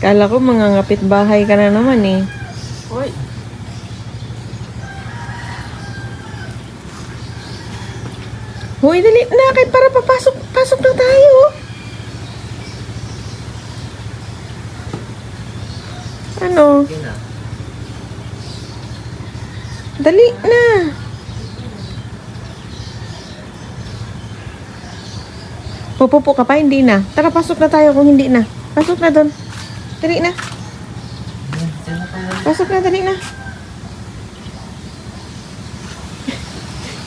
Kala ko mga ngapit bahay ka na naman eh. Hoy. Hoy, dali na. Kahit para papasok. Pasok na tayo. Ano? Yun na. Dali na. Pupupo ka pa? Hindi na. Tara, pasok na tayo kung hindi na. Pasok na doon. Dali na. Pasok na, dali na.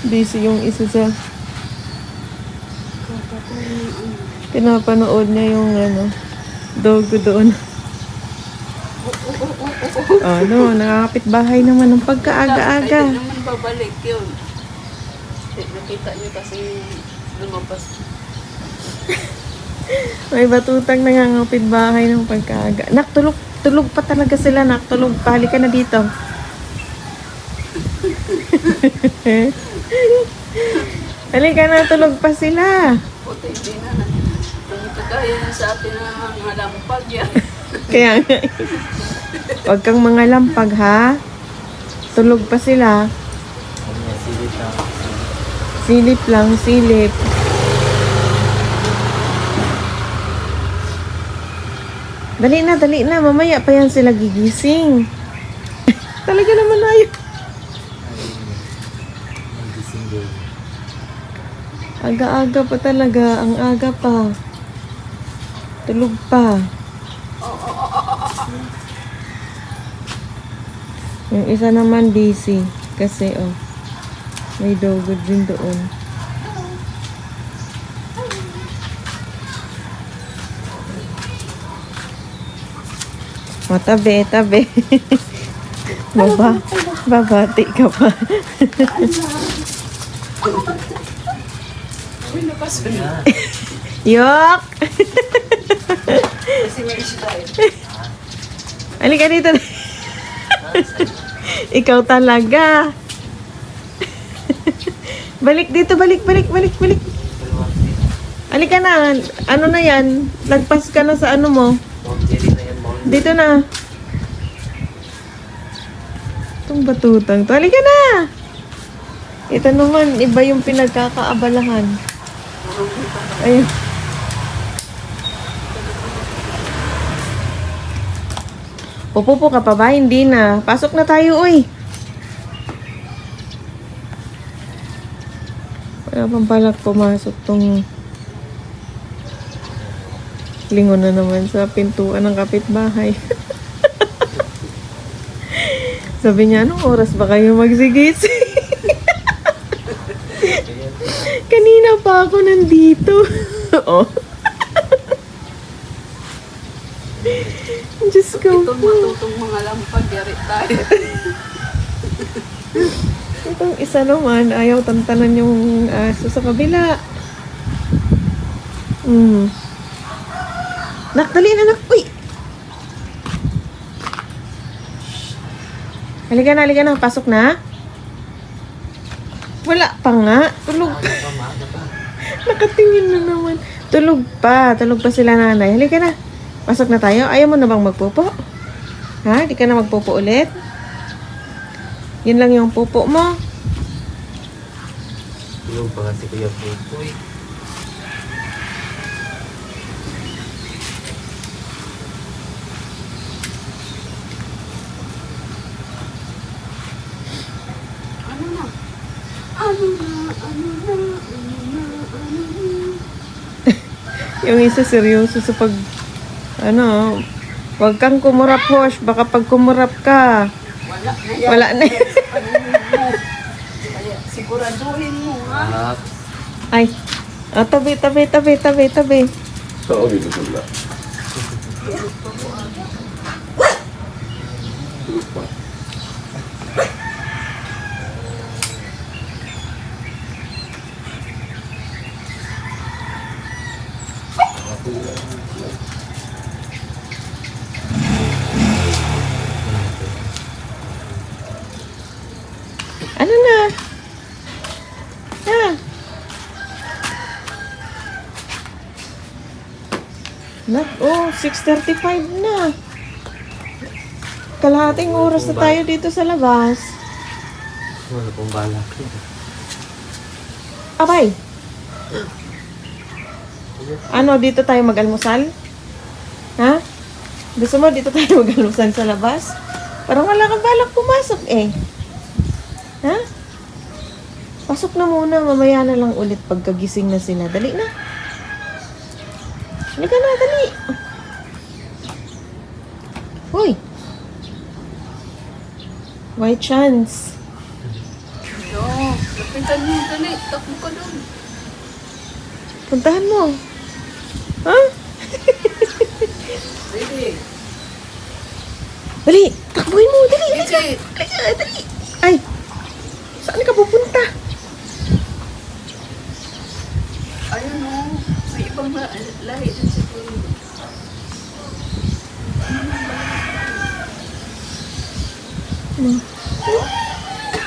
Busy yung isa sa... Pinapanood niya yung dogo doon. Ano, nakakapit bahay naman ng pagkaaga-aga. Ay, di naman babalik yun. Nakita niyo kasi lumabas. May batutang nangangapit bahay ng pagkaaga. Nak, tulog pa talaga sila, nak. Tulog pa. Halika na dito. Halika na, tulog pa sila. Puti, hindi na. Nangito kaya na sa atin na halampag yan. Kaya nga. Huwag kang mga lampag, ha? Tulog pa sila. Silip lang. Silip lang, silip. Dali na. Mamaya pa yan sila gigising. Talaga naman ayaw. Mag-gising din. Aga-aga pa talaga. Ang aga pa. Tulog pa. Yung isa naman busy. Kasi may dogod din doon. Tabi. Babati ka pa. Uy, labas ba na? Yok! Kasi may issue tayo. Halika dito. Ikaw talaga. Balik dito, balik. Halika na. Ano na yan? Lagpas ka na sa ano mo. Boundary na yan, boundary. Dito na. Itong batutang to. Halika na. Ito naman, iba yung pinagkakaabalahan. Ayun. Pupupo ka pa ba? Hindi na. Pasok na tayo, uy. Wala pang balak pumasok tong lingon na naman sa pintuan ng kapitbahay. Sabi niya, anong oras ba kayo magsigisi? Kanina pa ako nandito. Oh. Diyos ko Itong po. matutong mga lampag, yari tayo. Itong isa naman, ayaw tantanan yung aso sa kabila. Nak, dali na, nak. Uy! Halika na. Pasok na. Wala pa nga. Tulog pa. Nakatingin na naman. Tulog pa sila nanay. Halika na. Pasok na tayo. Ayaw mo na bang magpupo? Ha? Di ka na magpupo ulit? Yun lang yung pupo mo. Tulog pa kasi Kuya Pupoy. Yung isa seryoso sa pag wag kang kumurap, Hosh. Baka pag kumurap ka, wala na. Kaya siguraduhin mo, ha? Ah, Ay. Tabi. Oo, dito sila. Tulog pa. Ano na? Ha? Nak, 6:35 na. kalahating oras na tayo dito sa labas. Wala pong balak. Abay! Ano, dito tayo mag-almusal? Ha? Gusto mo dito tayo mag-almusal sa labas? Parang wala kang balak pumasok eh. Ha? Pasok na muna, mamaya na lang ulit pagkagising na sila. Dali na. Halika na, dali. Hoy. White chance. Yo, lapitan mo, dali. Takbo ka doon. Puntahan mo. Ha? Dali. Dali, takbuhin mo. Dali, dali. Dali. Dali, dali. Ay, saan ka pupunta? Ayun o. May ibang lahi din siguro.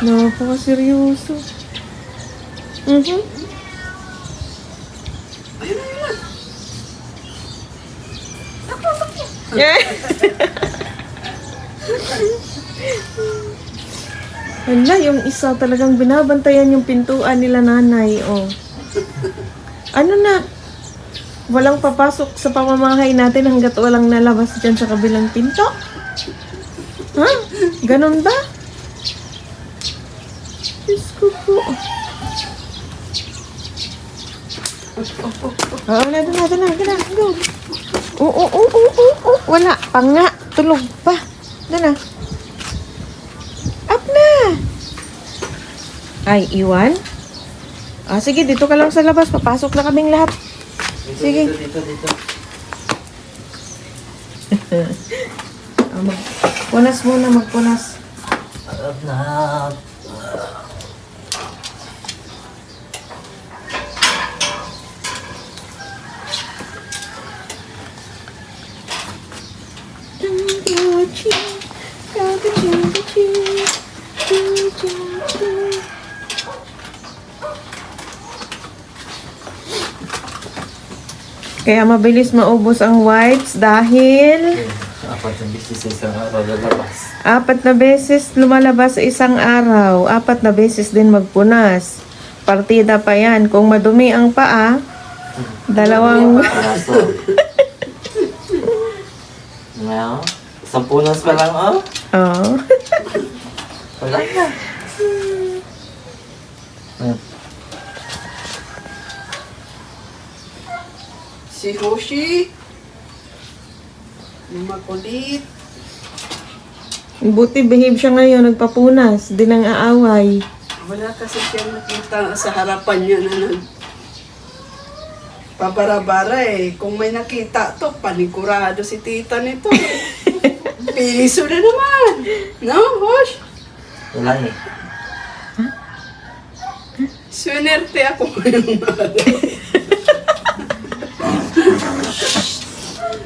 Napaka-seryoso. Mhm. Ayun na yun. Yeah. Hala, yung isa talagang binabantayan yung pintuan nila nanay, oh. Ano na? Walang papasok sa pamamahay natin hanggat walang nalabas dyan sa kabilang pinto? Ha? Ganon ba? Diyos ko po. Wala na. Go. Oo. Wala pa nga. Tulog pa. Na. Up na. Ay, iwan? Ah, sige, dito ka lang sa labas. Papasok na kaming lahat. Sige. Dito. Magpunas muna, magpunas. Arap na. Kaya mabilis maubos ang wipes dahil Apat na beses sa isang araw lalabas. 4 na beses lumalabas sa isang araw. 4 na beses din magpunas. Partida pa yan. Kung madumi ang paa, dalawang... Panaso. Ngayon, 10 punas pa lang, oh. Oh. Wala na. Si Hoshi. Yung makulit. Buti behave siya ngayon, nagpapunas. Di nang aaway. Wala kasi siya nakita sa harapan niya na pabarabara eh. Kung may nakita to, panigurado si tita nito. Piliso na naman. No, Hosh? Wala eh. Swinerte ako ngayong araw.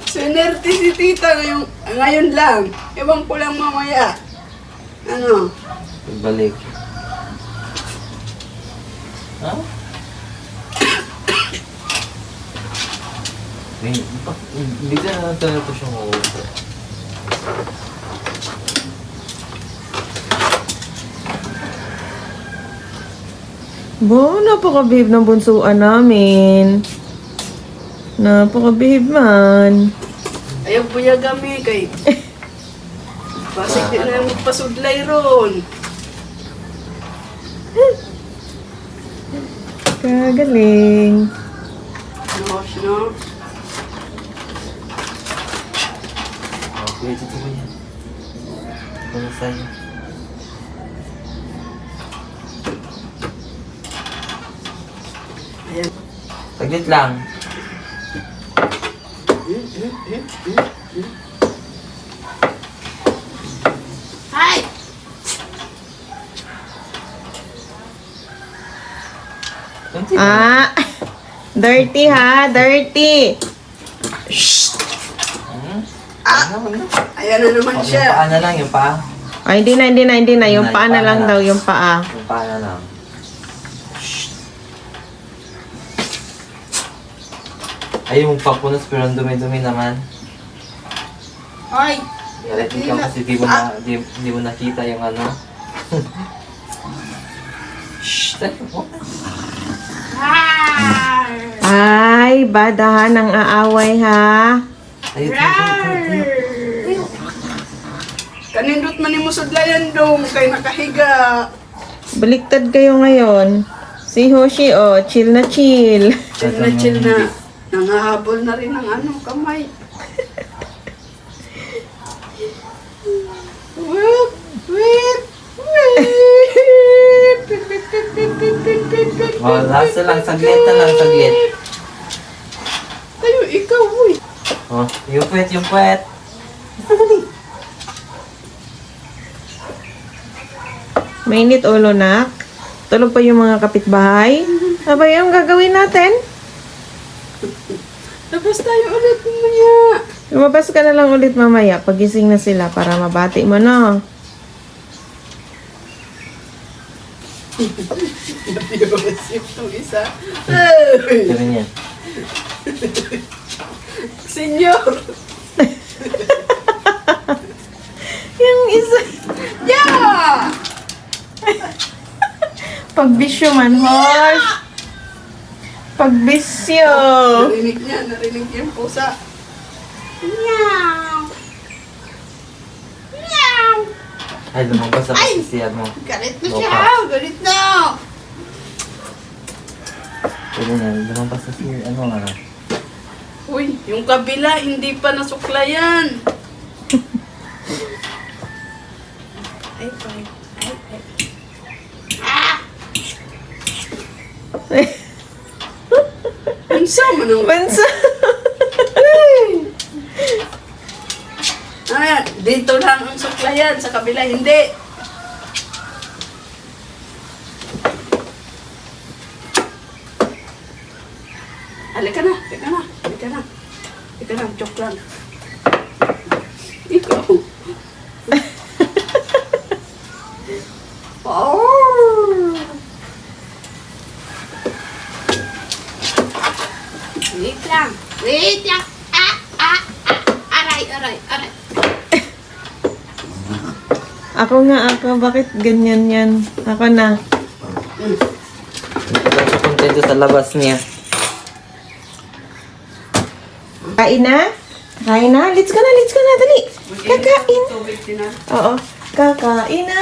Swinerte si tita ngayon lang. Ewan ko lang mamaya. Ano? Ibalik. Ha? Bigla na lang talaga siyang uupo. Bo, napaka-behave ng bunsuan namin. Napaka-behave man. Ayaw buya kami kay... Basig din na magpasudlay ron. Kagaling. Hosh, no? Okay, dito ko yan. Ito na sa'yo. Ayan. Saglit lang. Hi! Kunti lang. Ah! Dirty ha, dirty. Ano na? Ayan na naman Yung siya. paa na lang, yung paa. Ay, hindi na. Yung paa na lang daw, yung paa. Yung paa na lang. Ayaw mong papunas pero ang dumi-dumi naman. Hoy! Galit ikaw kasi di mo nakita yung ano. Shhh! Tayo mo. Ay, badahan ang aaway ha. Tayo, tayo. Kanindot man ni mo sudlayan dong, kay nakahiga. Baliktad kayo ngayon. Si Hoshi, oh, chill na chill. Chill na. Nangahabol na rin ng ano, kamay. Whip, whip, whip. Oh, last na lang. Saglit na lang, saglit. Tayo, ikaw, uy. Oh, yung puwet. Mainit ulo, nak. Tulog pa yung mga kapitbahay. Abay, ang gagawin natin? Labas tayo ulit mamaya. Lumabas ka na lang ulit mamaya. Pagising na sila para mabati mo, no? Nabiosip itong isa. Ganun yan. Senyor. Yung isa. Yeah! Pagbisyo man, Hosh. Pagbisyo. Narinig niya yung pusa. Meow. Meow. Ay, lumabas sa pasisiyan mo. Galit na Mocha. siya. Galit na. Ganun yan. Lumabas sa ano nga. Uy, yung kabila, hindi pa nasuklayan. Ay, ay, ay, ay. Pinsa mo nang... Bansa. Ayan, dito lang ang suklayan, sa kabila hindi. Halika na, joke lang. Ikaw. Oh! Wait lang. Aray. Ako. Bakit ganyan yan? Ako na. Hindi ko kontento sa labas niya. Kain na? Let's go na. Dali. Kakain. Tubig din na. Oo. Kakain na.